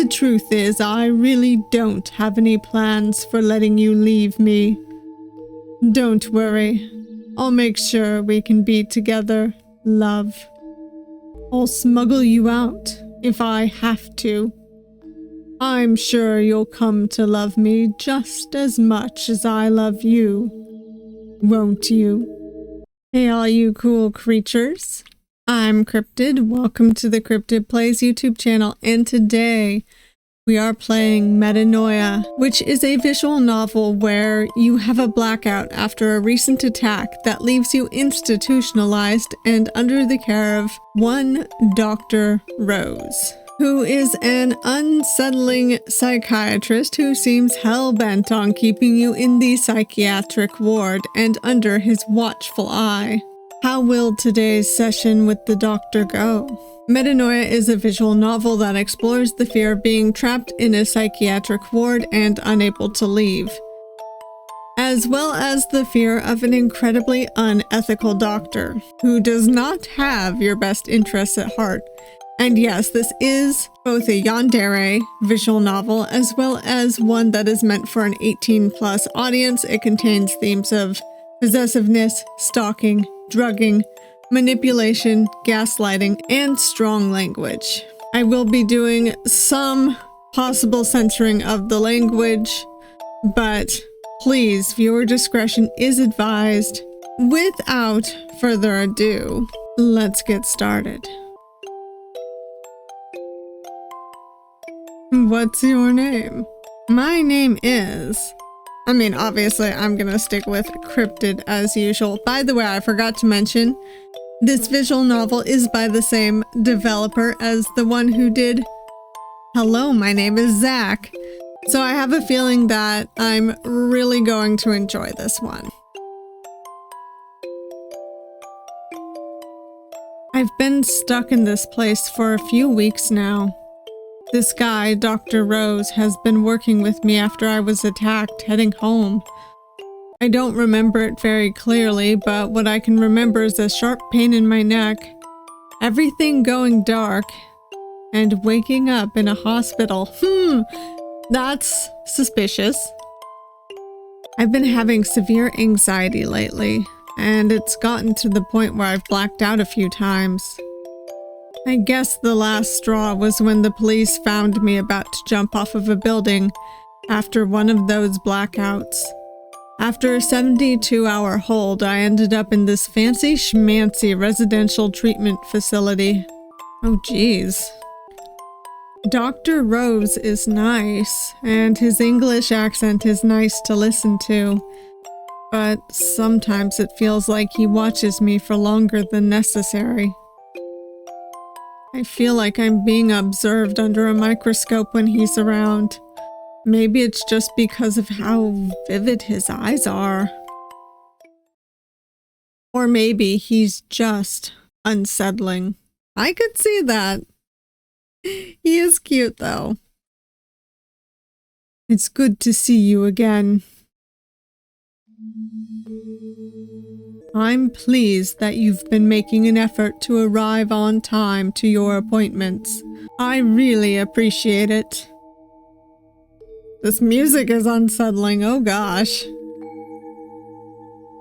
The truth is, I really don't have any plans for letting you leave me. Don't worry. I'll make sure we can be together, love. I'll smuggle you out if I have to. I'm sure you'll come to love me just as much as I love you. Won't you? Hey, all you cool creatures. I'm Cryptid. Welcome to the Cryptid Plays YouTube channel, and today we are playing Metanoia, which is a visual novel where you have a blackout after a recent attack that leaves you institutionalized and under the care of one Dr. Rose, who is an unsettling psychiatrist who seems hell-bent on keeping you in the psychiatric ward and under his watchful eye. How will today's session with the doctor go? Metanoia is a visual novel that explores the fear of being trapped in a psychiatric ward and unable to leave, as well as the fear of an incredibly unethical doctor who does not have your best interests at heart. And yes, this is both a yandere visual novel as well as one that is meant for an 18+ audience. It contains themes of possessiveness, stalking, drugging, manipulation, gaslighting, and strong language. I will be doing some possible censoring of the language, but please, viewer discretion is advised. Without further ado, let's get started. What's your name? My name is... obviously I'm gonna stick with Cryptid as usual. By the way, I forgot to mention, this visual novel is by the same developer as the one who did Hello, my name is Zach. So I have a feeling that I'm really going to enjoy this one. I've been stuck in this place for a few weeks now. This guy, Dr. Rose, has been working with me after I was attacked heading home. I don't remember it very clearly, but what I can remember is a sharp pain in my neck, everything going dark, and waking up in a hospital. That's suspicious. I've been having severe anxiety lately, and it's gotten to the point where I've blacked out a few times. I guess the last straw was when the police found me about to jump off of a building after one of those blackouts. After a 72-hour hold, I ended up in this fancy schmancy residential treatment facility. Oh geez. Dr. Rose is nice, and his English accent is nice to listen to, but sometimes it feels like he watches me for longer than necessary. I feel like I'm being observed under a microscope when he's around. Maybe it's just because of how vivid his eyes are. Or maybe he's just unsettling. I could see that. He is cute, though. It's good to see you again. I'm pleased that you've been making an effort to arrive on time to your appointments. I really appreciate it. This music is unsettling, oh gosh.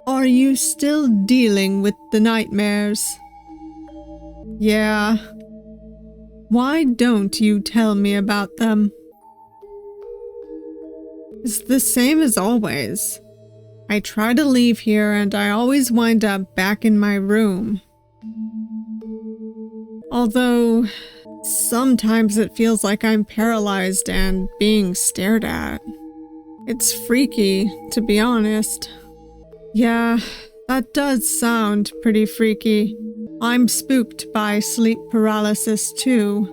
Are you still dealing with the nightmares? Yeah. Why don't you tell me about them? It's the same as always. I try to leave here and I always wind up back in my room. Although, sometimes it feels like I'm paralyzed and being stared at. It's freaky, to be honest. Yeah, that does sound pretty freaky. I'm spooked by sleep paralysis too.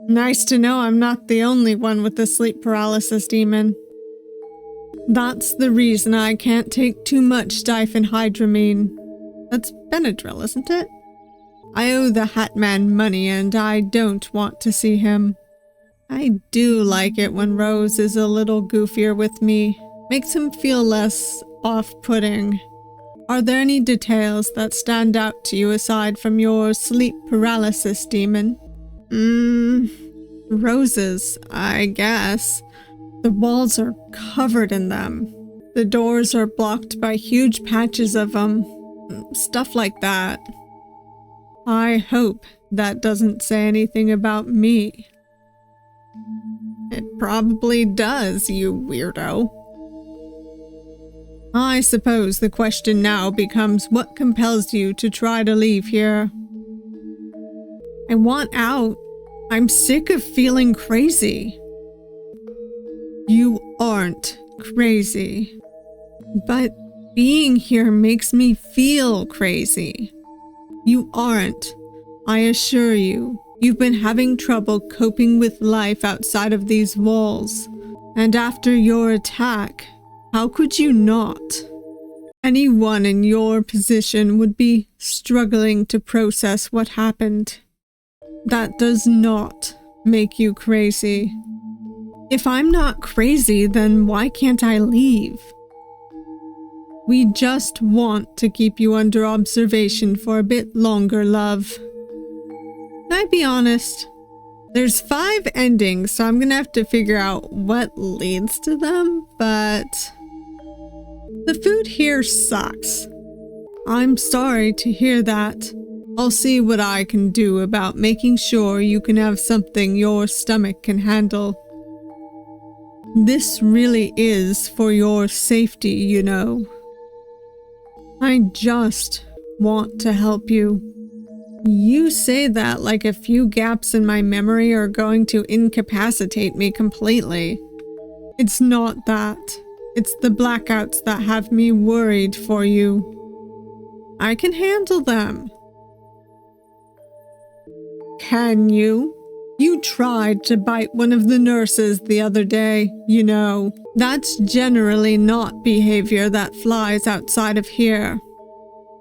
Nice to know I'm not the only one with the sleep paralysis demon. That's the reason I can't take too much diphenhydramine. That's Benadryl, isn't it? I owe the Hat Man money and I don't want to see him. I do like it when Rose is a little goofier with me. Makes him feel less off-putting. Are there any details that stand out to you aside from your sleep paralysis demon? Roses, I guess. The walls are covered in them. The doors are blocked by huge patches of them. Stuff like that. I hope that doesn't say anything about me. It probably does, you weirdo. I suppose the question now becomes what compels you to try to leave here? I want out. I'm sick of feeling crazy. You aren't crazy. But being here makes me feel crazy. You aren't. I assure you, you've been having trouble coping with life outside of these walls. And after your attack, how could you not? Anyone in your position would be struggling to process what happened. That does not make you crazy. If I'm not crazy, then why can't I leave? We just want to keep you under observation for a bit longer, love. Can I be honest? There's 5 endings, so I'm gonna have to figure out what leads to them, but the food here sucks. I'm sorry to hear that. I'll see what I can do about making sure you can have something your stomach can handle. This really is for your safety, you know. I just want to help you. You say that like a few gaps in my memory are going to incapacitate me completely. It's not that. It's the blackouts that have me worried for you. I can handle them. Can you? You tried to bite one of the nurses the other day, you know. That's generally not behavior that flies outside of here.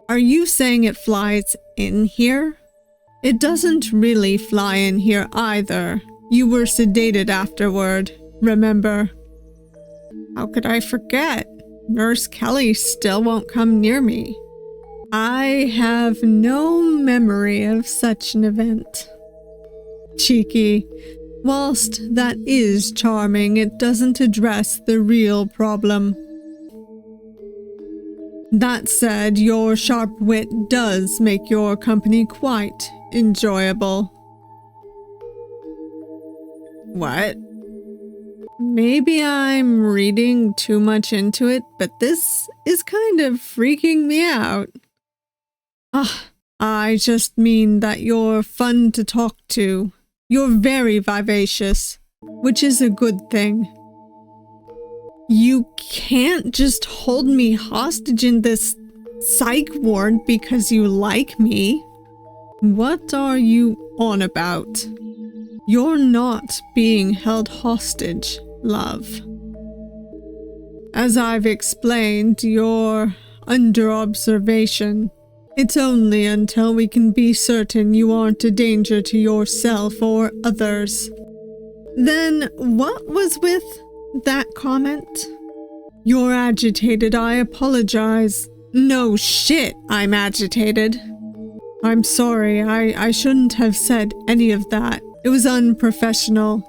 Are you saying it flies in here? It doesn't really fly in here either. You were sedated afterward, remember? How could I forget? Nurse Kelly still won't come near me. I have no memory of such an event. Cheeky. Whilst that is charming, it doesn't address the real problem. That said, your sharp wit does make your company quite enjoyable. What? Maybe I'm reading too much into it, but this is kind of freaking me out. I just mean that you're fun to talk to. You're very vivacious, which is a good thing. You can't just hold me hostage in this psych ward because you like me. What are you on about? You're not being held hostage, love. As I've explained, you're under observation. It's only until we can be certain you aren't a danger to yourself or others. Then what was with that comment? You're agitated, I apologize. No shit, I'm agitated. I'm sorry, I shouldn't have said any of that. It was unprofessional.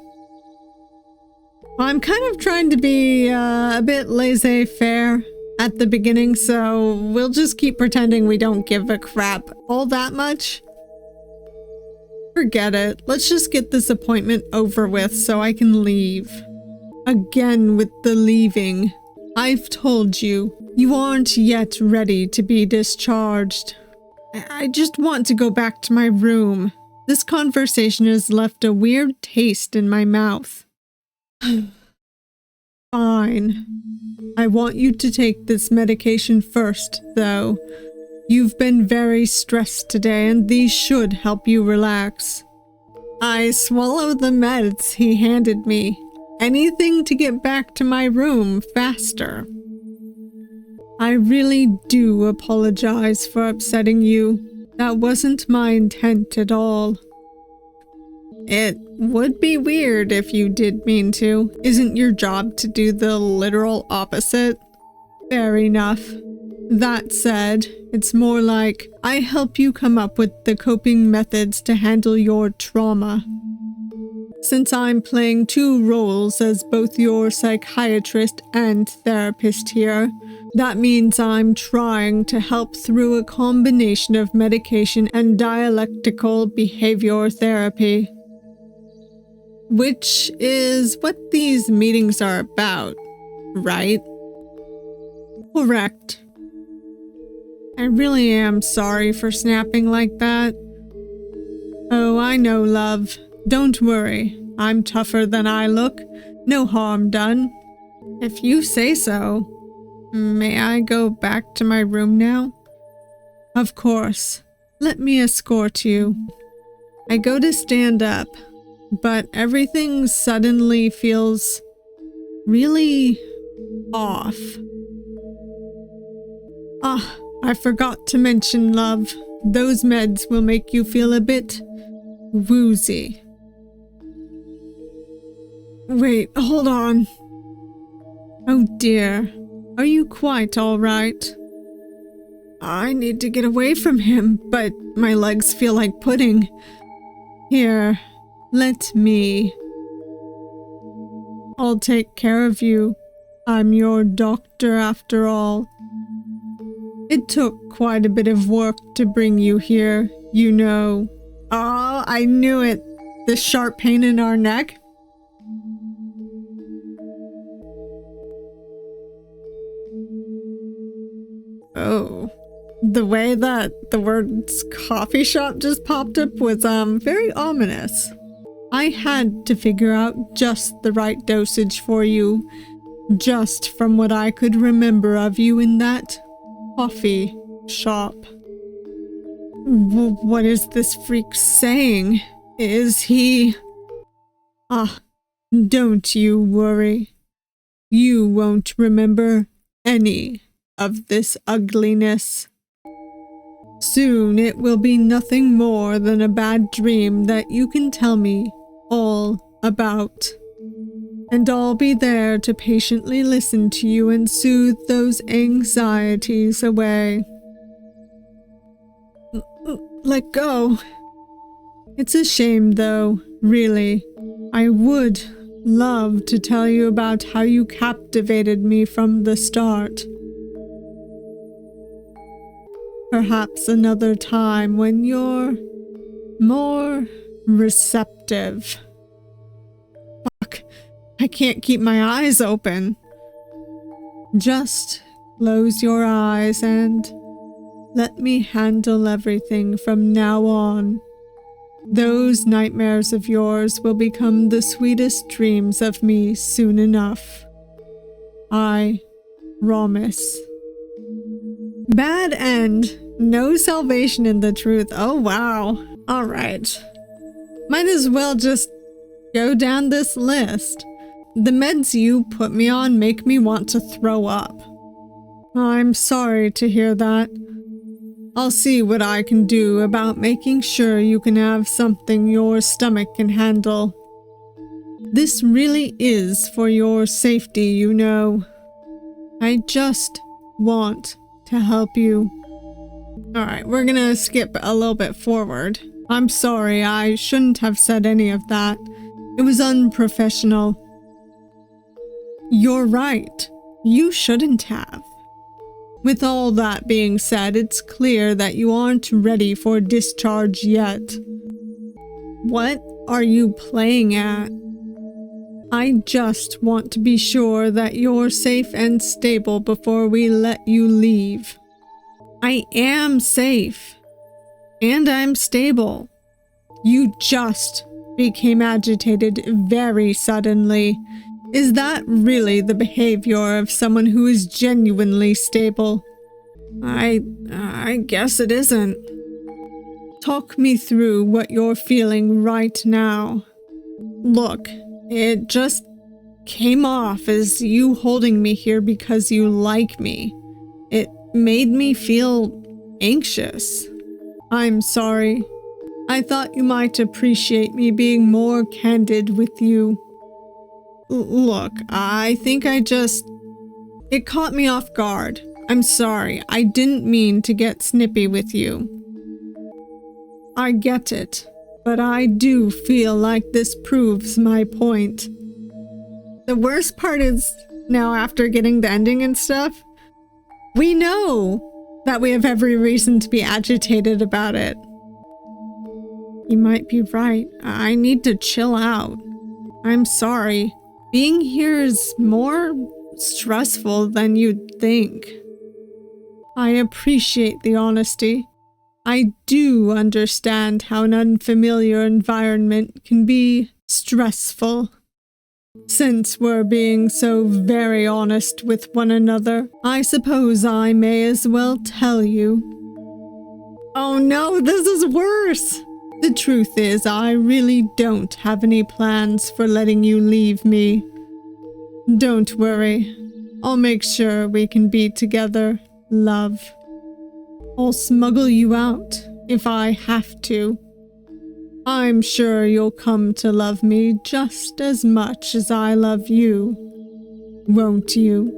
I'm kind of trying to be a bit laissez-faire at the beginning, so we'll just keep pretending we don't give a crap all that much. Forget it. Let's just get this appointment over with so I can leave. Again with the leaving. I've told you, you aren't yet ready to be discharged. I just want to go back to my room. This conversation has left a weird taste in my mouth. Fine. I want you to take this medication first, though. You've been very stressed today, and these should help you relax. I swallowed the meds he handed me. Anything to get back to my room faster. I really do apologize for upsetting you. That wasn't my intent at all. It would be weird if you did mean to. Isn't your job to do the literal opposite? Fair enough. That said, it's more like I help you come up with the coping methods to handle your trauma. since I'm playing two roles as both your psychiatrist and therapist here, that means I'm trying to help through a combination of medication and dialectical behavior therapy. Which is what these meetings are about, right? Correct. I really am sorry for snapping like that. Oh, I know, love. Don't worry. I'm tougher than I look. No harm done. If you say so. May I go back to my room now? Of course. Let me escort you. I go to stand up, but everything suddenly feels really off. Ah, I forgot to mention, love. Those meds will make you feel a bit woozy. Wait, hold on. Oh dear. Are you quite all right? I need to get away from him, but my legs feel like pudding. Here, let me. I'll take care of you. I'm your doctor after all. It took quite a bit of work to bring you here, you know. Oh, I knew it. The sharp pain in our neck. Oh, the way that the words coffee shop just popped up was very ominous. I had to figure out just the right dosage for you, just from what I could remember of you in that coffee shop. What is this freak saying? Is he... Ah, don't you worry. You won't remember any of this ugliness. Soon it will be nothing more than a bad dream that you can tell me all about. And I'll be there to patiently listen to you and soothe those anxieties away. Let go. It's a shame though, really. I would love to tell you about how you captivated me from the start. Perhaps another time when you're more receptive. Fuck, I can't keep my eyes open. Just close your eyes and let me handle everything from now on. Those nightmares of yours will become the sweetest dreams of me soon enough. I promise. Bad end. No salvation in the truth. Oh, wow. All right. Might as well just go down this list. The meds you put me on make me want to throw up. I'm sorry to hear that. I'll see what I can do about making sure you can have something your stomach can handle. This really is for your safety, you know. I just want to help you. Alright, we're gonna skip a little bit forward. I'm sorry, I shouldn't have said any of that. It was unprofessional. You're right. You shouldn't have. With all that being said, it's clear that you aren't ready for discharge yet. What are you playing at? I just want to be sure that you're safe and stable before we let you leave. I am safe. And I'm stable. You just became agitated very suddenly. Is that really the behavior of someone who is genuinely stable? I guess it isn't. Talk me through what you're feeling right now. Look, it just came off as you holding me here because you like me. It made me feel anxious. I'm sorry. I thought you might appreciate me being more candid with you. Look, I think it caught me off guard. I'm sorry. I didn't mean to get snippy with you. I get it. but I do feel like this proves my point. The worst part is, now after getting the ending and stuff, we know that we have every reason to be agitated about it. You might be right. I need to chill out. I'm sorry. Being here is more stressful than you'd think. I appreciate the honesty. I do understand how an unfamiliar environment can be stressful. Since we're being so very honest with one another, I suppose I may as well tell you. Oh no, this is worse! The truth is, I really don't have any plans for letting you leave me. Don't worry. I'll make sure we can be together, love. I'll smuggle you out if I have to. I'm sure you'll come to love me just as much as I love you, won't you?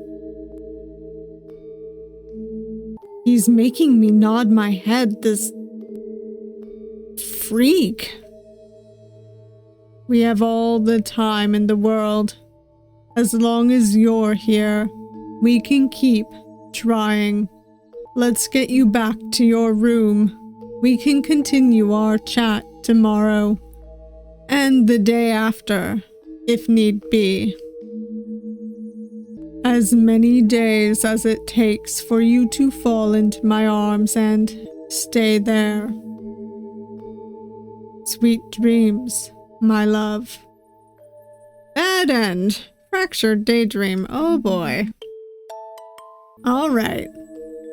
He's making me nod my head, this freak. We have all the time in the world. As long as you're here, we can keep trying. Let's get you back to your room. We can continue our chat tomorrow, and the day after, if need be. As many days as it takes for you to fall into my arms and stay there. Sweet dreams, my love. Bad end. Fractured daydream. Oh boy. Alright.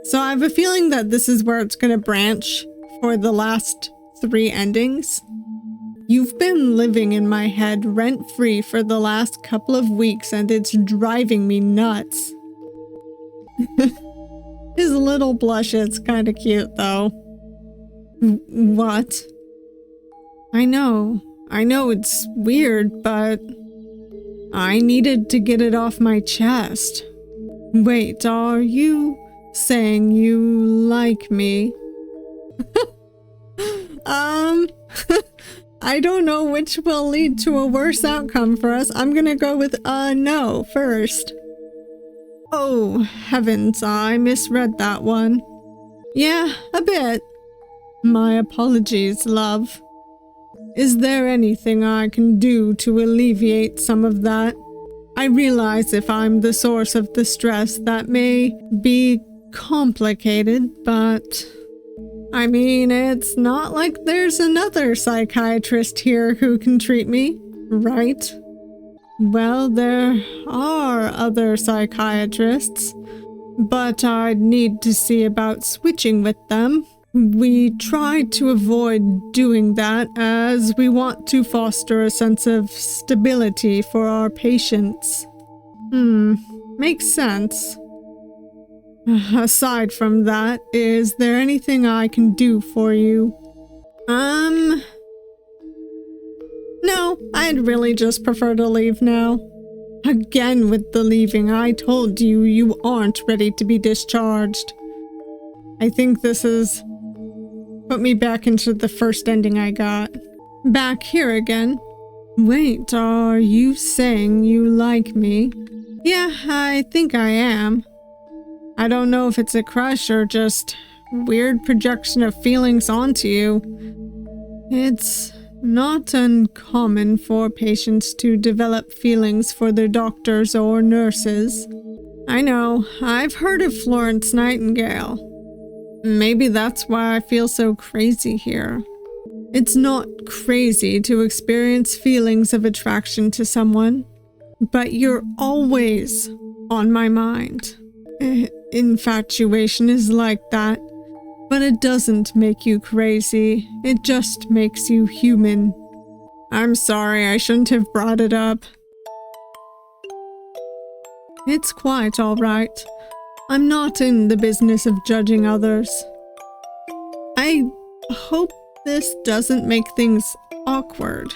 So I have a feeling that this is where it's gonna branch for the last 3 endings. You've been living in my head rent-free for the last couple of weeks and it's driving me nuts. His little blush is kind of cute though. What? I know it's weird, but I needed to get it off my chest. Wait, are you saying you like me? I don't know which will lead to a worse outcome for us. I'm gonna go with no first. Oh, heavens, I misread that one. Yeah, a bit. My apologies, love. Is there anything I can do to alleviate some of that? I realize if I'm the source of the stress, that may be complicated, but I mean, it's not like there's another psychiatrist here who can treat me, right? Well, there are other psychiatrists, but I'd need to see about switching with them. We try to avoid doing that as we want to foster a sense of stability for our patients. Makes sense. Aside from that, is there anything I can do for you? No, I'd really just prefer to leave now. Again with the leaving, I told you you aren't ready to be discharged. I think this has put me back into the first ending I got. Back here again. Wait, are you saying you like me? Yeah, I think I am. I don't know if it's a crush or just weird projection of feelings onto you. It's not uncommon for patients to develop feelings for their doctors or nurses. I know, I've heard of Florence Nightingale. Maybe that's why I feel so crazy here. It's not crazy to experience feelings of attraction to someone, but you're always on my mind. Infatuation is like that, but it doesn't make you crazy. It just makes you human. I'm sorry, I shouldn't have brought it up. It's quite all right. I'm not in the business of judging others. I hope this doesn't make things awkward.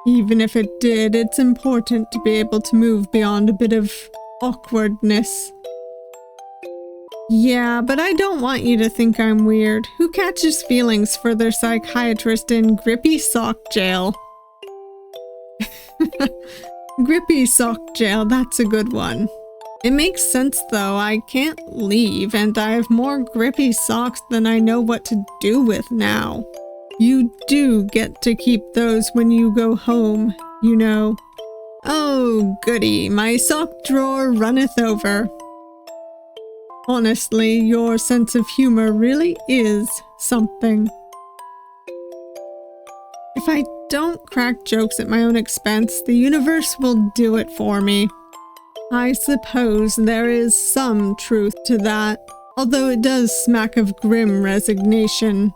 Even if it did, it's important to be able to move beyond a bit of awkwardness. Yeah, but I don't want you to think I'm weird. Who catches feelings for their psychiatrist in grippy sock jail? Grippy sock jail, that's a good one. It makes sense though, I can't leave and I have more grippy socks than I know what to do with now. You do get to keep those when you go home, you know. Oh, goody, my sock drawer runneth over. Honestly, your sense of humor really is something. If I don't crack jokes at my own expense, the universe will do it for me. I suppose there is some truth to that, although it does smack of grim resignation.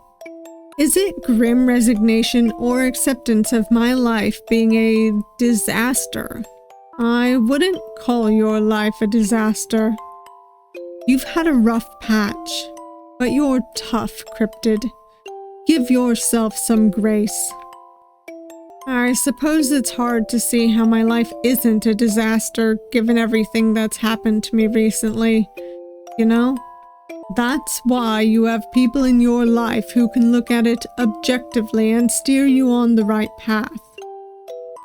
Is it grim resignation or acceptance of my life being a disaster? I wouldn't call your life a disaster. You've had a rough patch, but you're tough, Cryptid. Give yourself some grace. I suppose it's hard to see how my life isn't a disaster given everything that's happened to me recently, you know? That's why you have people in your life who can look at it objectively and steer you on the right path.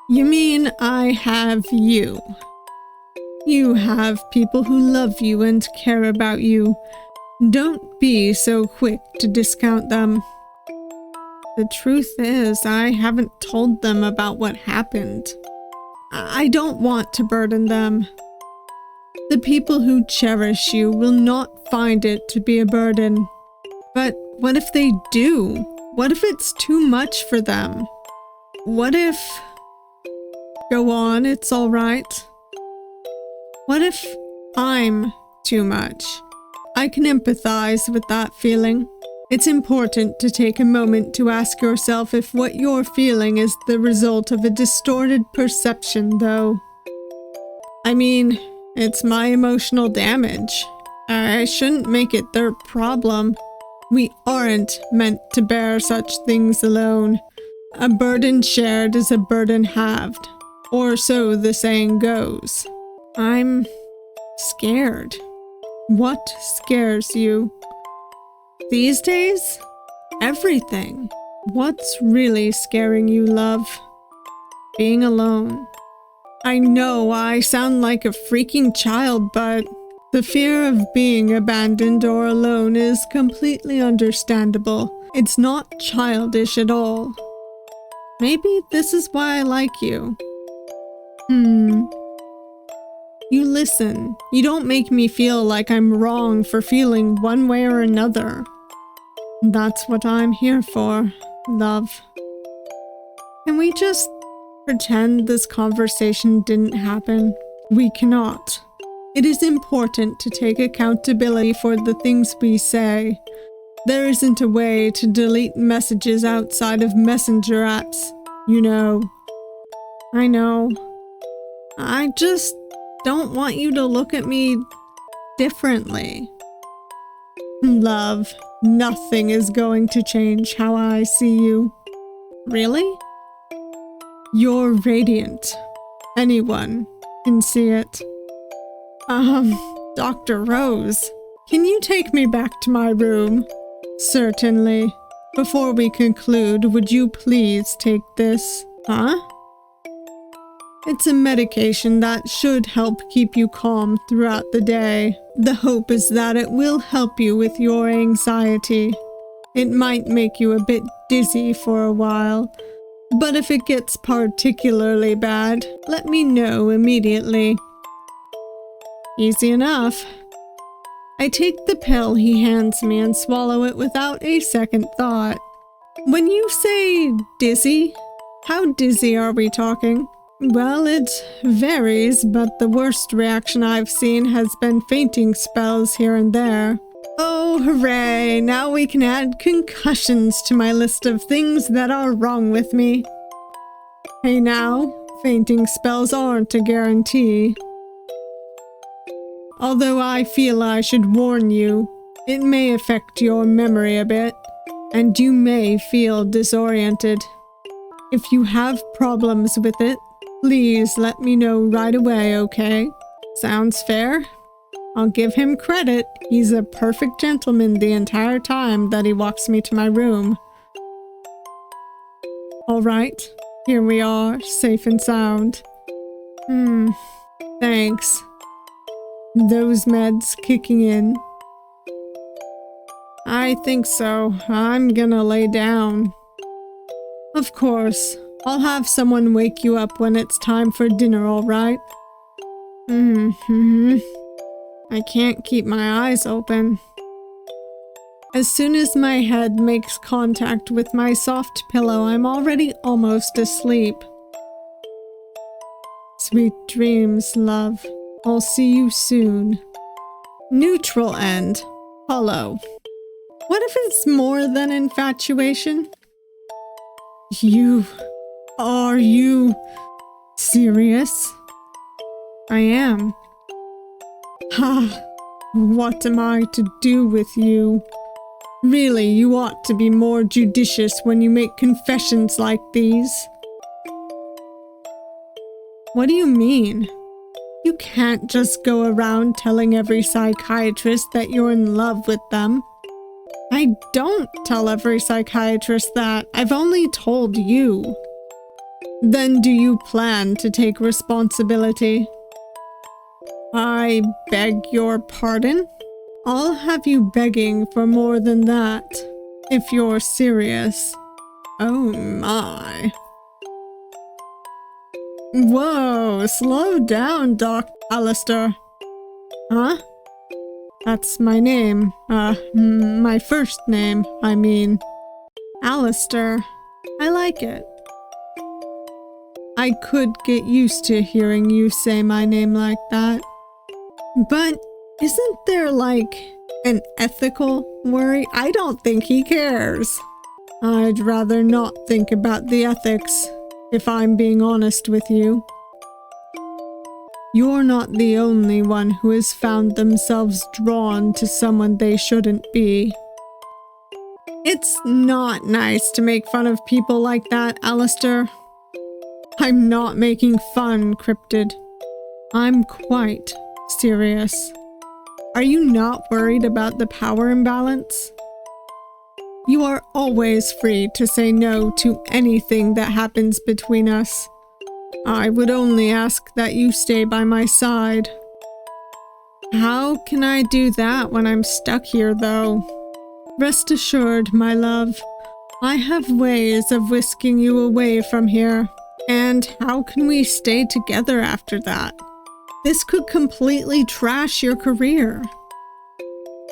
You mean I have you. You have people who love you and care about you. Don't be so quick to discount them. The truth is, I haven't told them about what happened. I don't want to burden them. The people who cherish you will not find it to be a burden. But what if they do? What if it's too much for them? What if... Go on, it's all right. What if I'm too much? I can empathize with that feeling. It's important to take a moment to ask yourself if what you're feeling is the result of a distorted perception, though. I mean, it's my emotional damage. I shouldn't make it their problem. We aren't meant to bear such things alone. A burden shared is a burden halved, or so the saying goes. I'm scared. What scares you? These days? Everything. What's really scaring you, love? Being alone. I know I sound like a freaking child, but the fear of being abandoned or alone is completely understandable. It's not childish at all. Maybe this is why I like you. You listen. You don't make me feel like I'm wrong for feeling one way or another. That's what I'm here for, love. Can we just pretend this conversation didn't happen? We cannot. It is important to take accountability for the things we say. There isn't a way to delete messages outside of messenger apps, you know. I know. I just don't want you to look at me differently. Love, nothing is going to change how I see you. Really? You're radiant. Anyone can see it. Dr. Rose, can you take me back to my room? Certainly. Before we conclude, would you please take this? Huh? It's a medication that should help keep you calm throughout the day. The hope is that it will help you with your anxiety. It might make you a bit dizzy for a while, but if it gets particularly bad, let me know immediately. Easy enough. I take the pill he hands me and swallow it without a second thought. When you say dizzy, how dizzy are we talking? Well, it varies, but the worst reaction I've seen has been fainting spells here and there. Oh, hooray! Now we can add concussions to my list of things that are wrong with me. Hey now, fainting spells aren't a guarantee. Although I feel I should warn you, it may affect your memory a bit, and you may feel disoriented. If you have problems with it, please let me know right away, okay? Sounds fair? I'll give him credit. He's a perfect gentleman the entire time that he walks me to my room. All right, here we are, safe and sound. Thanks. Those meds kicking in? I think so. I'm gonna lay down. Of course. I'll have someone wake you up when it's time for dinner, all right? I can't keep my eyes open. As soon as my head makes contact with my soft pillow, I'm already almost asleep. Sweet dreams, love. I'll see you soon. Neutral end. Hollow. What if it's more than infatuation? Are you serious? I am. What am I to do with you? Really, you ought to be more judicious when you make confessions like these. What do you mean? You can't just go around telling every psychiatrist that you're in love with them. I don't tell every psychiatrist that. I've only told you. Then do you plan to take responsibility? I beg your pardon? I'll have you begging for more than that, if you're serious. Oh my. Whoa, slow down, Doc Alistair. Huh? That's my name. My first name, I mean. Alistair. I like it. I could get used to hearing you say my name like that. But isn't there, like, an ethical worry? I don't think he cares. I'd rather not think about the ethics, if I'm being honest with you. You're not the only one who has found themselves drawn to someone they shouldn't be. It's not nice to make fun of people like that, Alistair. I'm not making fun, Cryptid. I'm quite serious. Are you not worried about the power imbalance? You are always free to say no to anything that happens between us. I would only ask that you stay by my side. How can I do that when I'm stuck here, though? Rest assured, my love, I have ways of whisking you away from here. And how can we stay together after that? This could completely trash your career.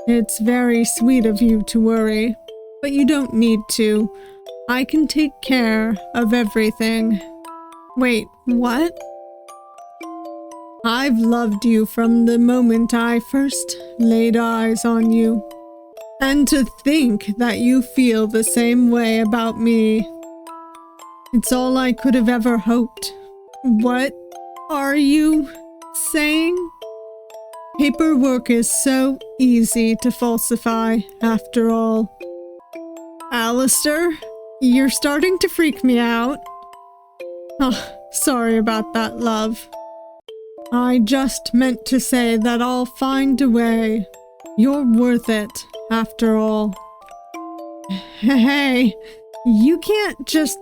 It's very sweet of you to worry, but you don't need to. I can take care of everything. Wait, what? I've loved you from the moment I first laid eyes on you. And to think that you feel the same way about me. It's all I could have ever hoped. What are you saying? Paperwork is so easy to falsify, after all. Alistair, you're starting to freak me out. Oh, sorry about that, love. I just meant to say that I'll find a way. You're worth it, after all. Hey, you can't just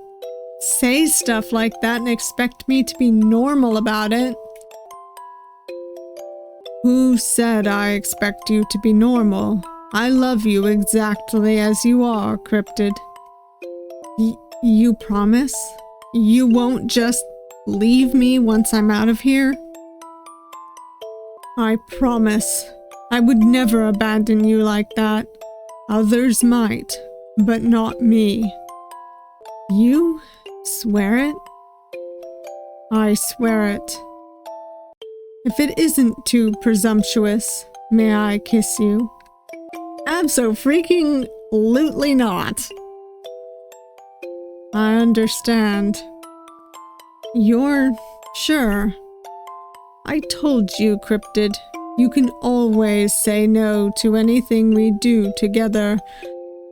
say stuff like that and expect me to be normal about it. Who said I expect you to be normal? I love you exactly as you are, Cryptid. You promise? You won't just leave me once I'm out of here? I promise. I would never abandon you like that. Others might, but not me. You swear it? I swear it. If it isn't too presumptuous, may I kiss you? Abso-freaking-lutely not. I understand. You're sure? I told you, Cryptid, you can always say no to anything we do together.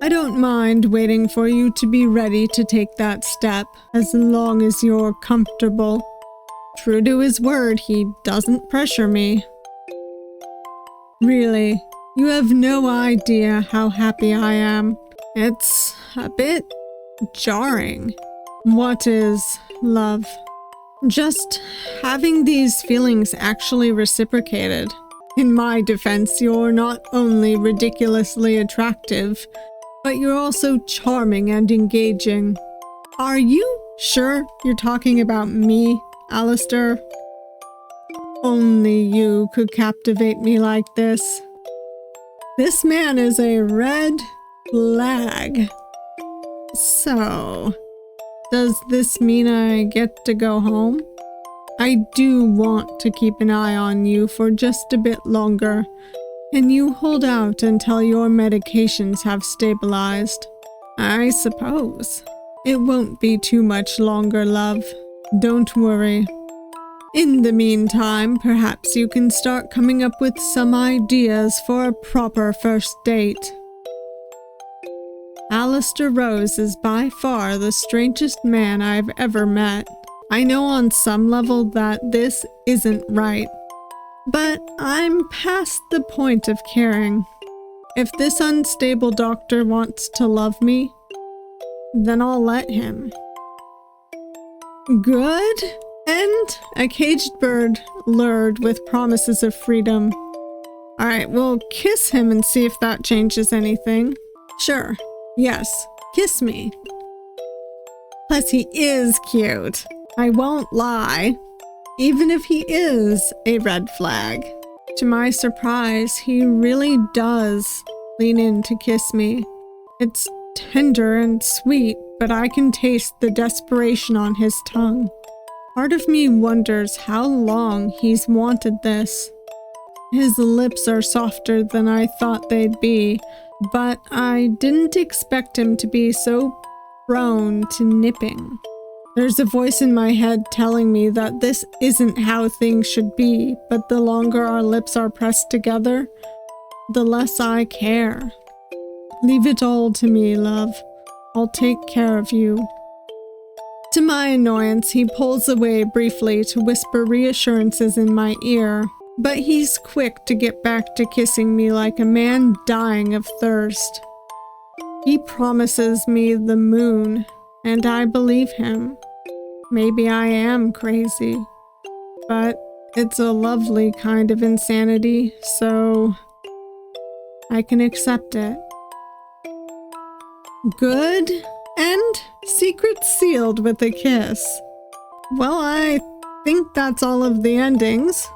I don't mind waiting for you to be ready to take that step, as long as you're comfortable. True to his word, he doesn't pressure me. Really, you have no idea how happy I am. It's a bit jarring. What is love? Just having these feelings actually reciprocated. In my defense, you're not only ridiculously attractive, but you're also charming and engaging. Are you sure you're talking about me, Alistair? Only you could captivate me like this. This man is a red flag. So, does this mean I get to go home? I do want to keep an eye on you for just a bit longer. Can you hold out until your medications have stabilized? I suppose. It won't be too much longer, love. Don't worry. In the meantime, perhaps you can start coming up with some ideas for a proper first date. Alistair Rose is by far the strangest man I've ever met. I know on some level that this isn't right, but I'm past the point of caring. If this unstable doctor wants to love me, then I'll let him. Good? And a caged bird lured with promises of freedom. Alright, we'll kiss him and see if that changes anything. Sure. Yes. Kiss me. Plus he is cute. I won't lie. Even if he is a red flag. To my surprise, he really does lean in to kiss me. It's tender and sweet, but I can taste the desperation on his tongue. Part of me wonders how long he's wanted this. His lips are softer than I thought they'd be, but I didn't expect him to be so prone to nipping. There's a voice in my head telling me that this isn't how things should be, but the longer our lips are pressed together, the less I care. Leave it all to me, love. I'll take care of you. To my annoyance, he pulls away briefly to whisper reassurances in my ear, but he's quick to get back to kissing me like a man dying of thirst. He promises me the moon, and I believe him. Maybe I am crazy, but it's a lovely kind of insanity, so I can accept it. Good, and secret sealed with a kiss. Well, I think that's all of the endings.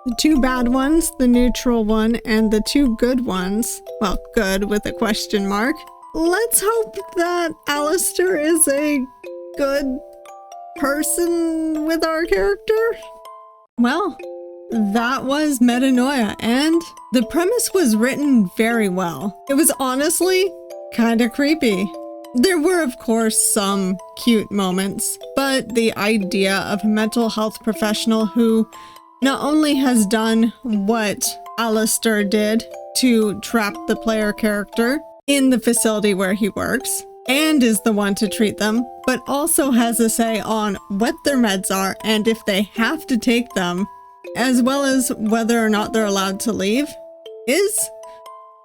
The 2 bad ones, the neutral one, and the 2 good ones. Well, good with a question mark. Let's hope that Alistair is a good person with our character. Well, that was Metanoia, and the premise was written very well. It was honestly kind of creepy. There were, of course, some cute moments, but the idea of a mental health professional who not only has done what Alistair did to trap the player character in the facility where he works, and is the one to treat them, but also has a say on what their meds are and if they have to take them, as well as whether or not they're allowed to leave, is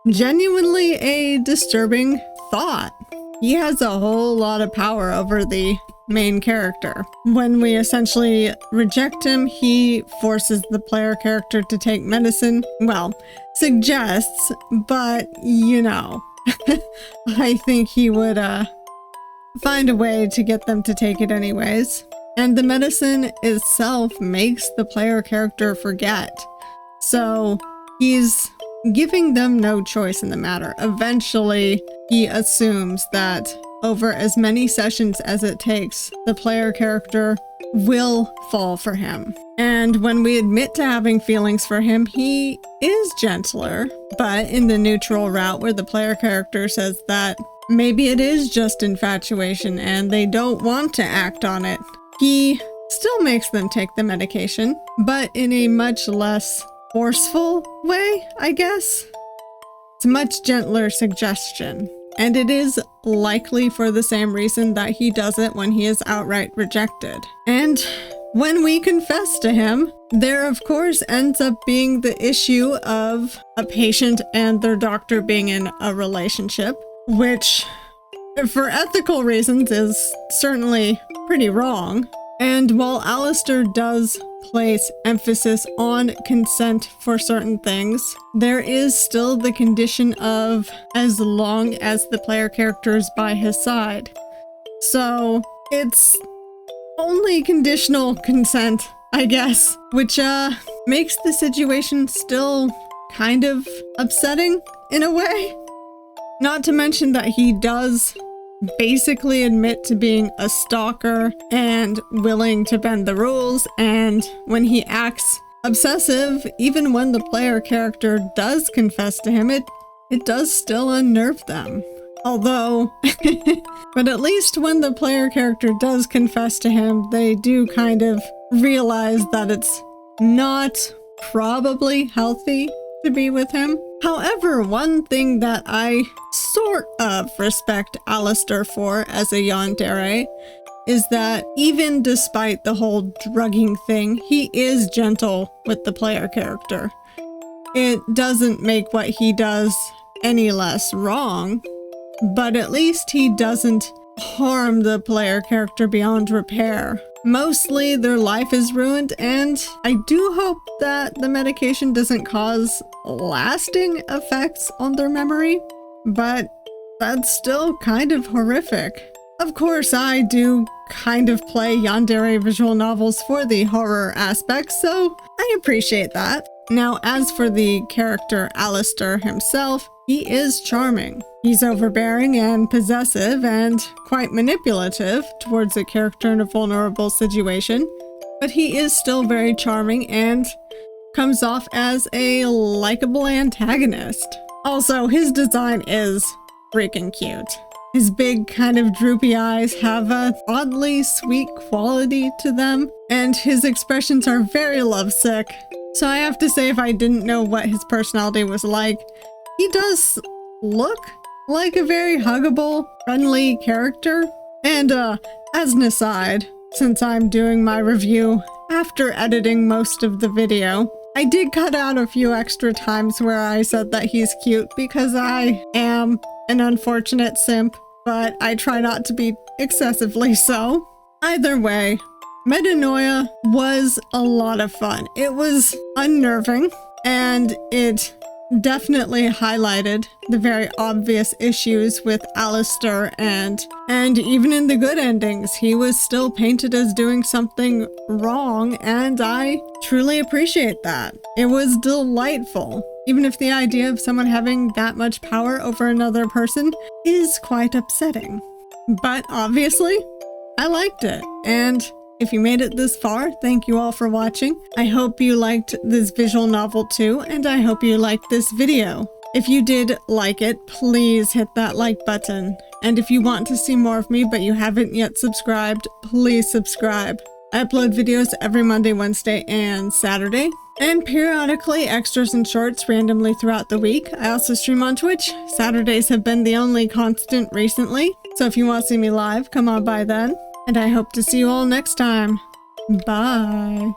genuinely a disturbing thought. He has a whole lot of power over the main character. When we essentially reject him, he forces the player character to take medicine. Well, suggests, but you know, I think he would find a way to get them to take it anyways. And the medicine itself makes the player character forget. So he's giving them no choice in the matter. Eventually, he assumes that over as many sessions as it takes, the player character will fall for him. And when we admit to having feelings for him, he is gentler, but in the neutral route where the player character says that maybe it is just infatuation and they don't want to act on it, he still makes them take the medication, but in a much less forceful way, I guess. It's a much gentler suggestion, and it is likely for the same reason that he does it when he is outright rejected. And when we confess to him, there of course ends up being the issue of a patient and their doctor being in a relationship, which for ethical reasons is certainly pretty wrong. And while Alistair does place emphasis on consent for certain things, there is still the condition of as long as the player character is by his side. So it's only conditional consent, I guess, which makes the situation still kind of upsetting in a way. Not to mention that he does basically admit to being a stalker and willing to bend the rules, and when he acts obsessive, even when the player character does confess to him, it does still unnerve them. Although, but at least when the player character does confess to him, they do kind of realize that it's not probably healthy to be with him. However, one thing that I sort of respect Alistair for as a yandere is that even despite the whole drugging thing, he is gentle with the player character. It doesn't make what he does any less wrong, but at least he doesn't harm the player character beyond repair. Mostly their life is ruined, and I do hope that the medication doesn't cause lasting effects on their memory, but that's still kind of horrific. Of course, I do kind of play yandere visual novels for the horror aspect, so I appreciate that. Now, as for the character Alistair himself, he is charming. He's overbearing and possessive and quite manipulative towards a character in a vulnerable situation, but he is still very charming and comes off as a likable antagonist. Also, his design is freaking cute. His big kind of droopy eyes have a oddly sweet quality to them, and his expressions are very lovesick. So I have to say, if I didn't know what his personality was like, he does look like a very huggable, friendly character. And as an aside, since I'm doing my review after editing most of the video, I did cut out a few extra times where I said that he's cute because I am an unfortunate simp, but I try not to be excessively so. Either way, Metanoia was a lot of fun. It was unnerving, and it definitely highlighted the very obvious issues with Alistair, and even in the good endings, he was still painted as doing something wrong, and I truly appreciate that. It was delightful, even if the idea of someone having that much power over another person is quite upsetting. But obviously, I liked it, and if you made it this far, thank you all for watching. I hope you liked this visual novel too, and I hope you liked this video. If you did like it, please hit that like button. And if you want to see more of me but you haven't yet subscribed, please subscribe. I upload videos every Monday, Wednesday, and Saturday, and periodically extras and shorts randomly throughout the week. I also stream on Twitch. Saturdays have been the only constant recently, so if you want to see me live, come on by then. And I hope to see you all next time. Bye.